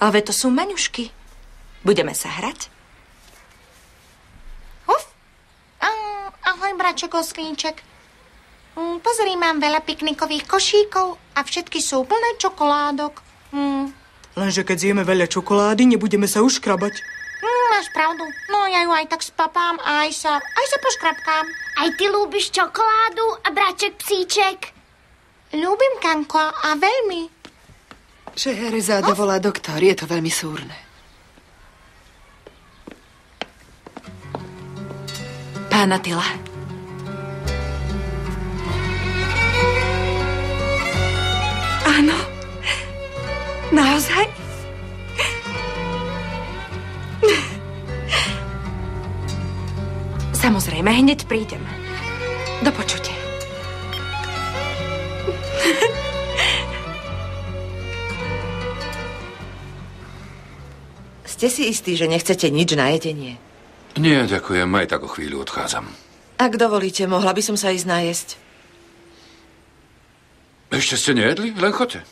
Ale to sú maňušky. Budeme sa hrať? Ahoj, braček Oskríček. Pozri, mám veľa piknikových košíkov a všetky sú plné čokoládok. Lenže keď zjeme veľa čokolády, nebudeme sa uškrabať. Máš pravdu. No ja ju aj tak spapám a aj sa poškrabkám. Aj ty ľúbiš čokoládu a braček Psíček? Ľúbim, Kanko, a veľmi. Šeherezáda volá doktor, je to veľmi súrne. Pán Attila. Áno. Naozaj? Samozrejme, hneď prídem. Do počutia. Ste si istí, že nechcete nič na jedenie? Nie, ďakujem, aj tak o chvíľu odchádzam. Ak dovolíte, mohla by som sa ísť najesť. Ešte ste nejedli? Len choďte.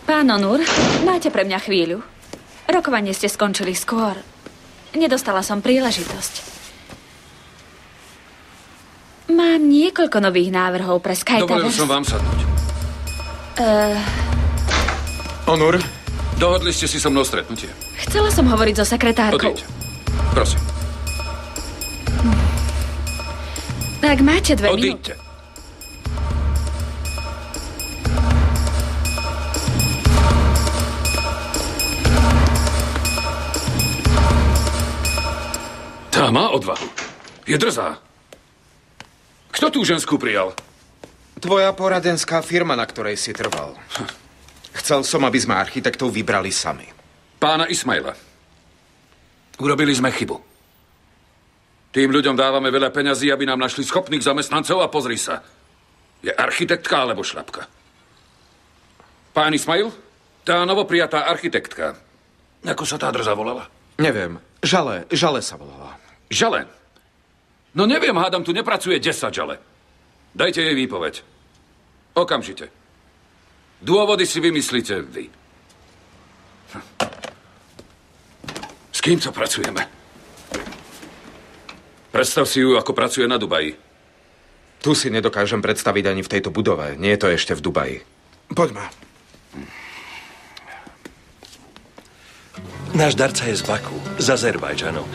Pán Onur, máte pre mňa chvíľu. Rokovanie ste skončili skôr. Nedostala som príležitosť. Mám niekoľko nových návrhov pre Sky Towers. Dovolil som vám sadnúť. Onur, dohodli ste si so mnou stretnutie. Chcela som hovoriť so sekretárkou. Odíďte. Prosím. Ak máte 2 minúty. Odíďte. Tá má odvahu. Je drzá. Kto tú ženskú prijal? Tvoja poradenská firma, na ktorej si trval. Chcel som, aby sme architektov vybrali sami. Pána Ismaila. Urobili sme chybu. Tým ľuďom dávame veľa peňazí, aby nám našli schopných zamestnancov a pozri sa. Je architektka alebo šľapka? Pán Ismail? Tá novoprijatá architektka. Ako sa tá drzá volala? Neviem. Žale sa volala. Žale? No neviem, hádam, tu nepracuje 10 žale. Dajte jej výpoveď. Okamžite. Dôvody si vymyslíte vy. S kým to pracujeme? Predstav si ju, ako pracuje na Dubaji. Tu si nedokážem predstaviť ani v tejto budove. Nie je to ešte v Dubaji. Poďme. Náš darca je z Baku, z Azerbajdžanu.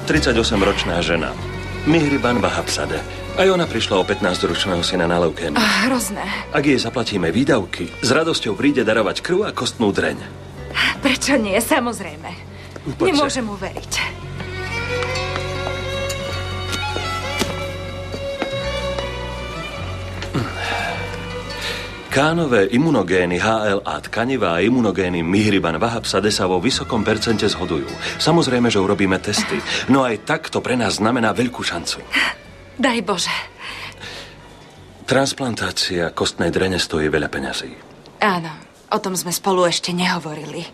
38-ročná žena. Mihriban Vahapzadeh. Aj ona prišla o 15-ročného syna na leukémiu. Hrozné. Ak jej zaplatíme výdavky, s radosťou príde darovať krv a kostnú dreň. Prečo nie? Samozrejme. Poďte. Nemôžem uveriť. Kánové imunogény HLA tkanivá a imunogény Mihriban Vahapzadeh sa vo vysokom percente zhodujú. Samozrejme, že urobíme testy. No aj tak to pre nás znamená veľkú šancu. Daj Bože. Transplantácia kostnej drene stojí veľa peňazí. Áno, o tom sme spolu ešte nehovorili.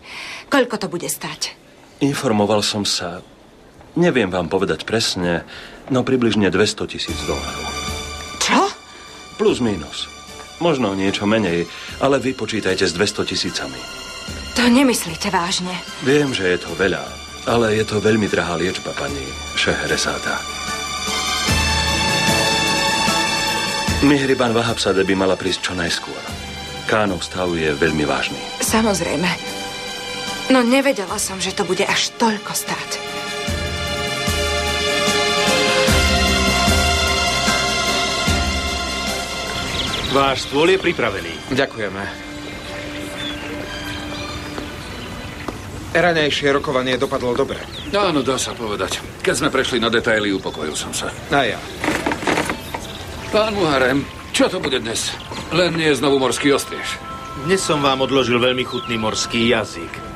Koľko to bude stať? Informoval som sa. Neviem vám povedať presne, no približne $200,000. Čo? Plus minus. Možno niečo menej, ale vy počítajte s 200,000. To nemyslíte vážne? Viem, že je to veľa, ale je to veľmi drahá liečba, pani Šeherezáda. Mihriban Vahapzadeh by mala prísť čo najskôr. Kánov stav je veľmi vážny. Samozrejme. No nevedela som, že to bude až toľko stáť. Váš stôl je pripravený. Ďakujeme. Ranejšie rokovanie dopadlo dobre. Áno, dá sa povedať. Keď sme prešli na detaily, upokojil som sa. A ja. Pán Muharem, čo to bude dnes? Len nie je znovu morský ostriež. Dnes som vám odložil veľmi chutný morský jazyk.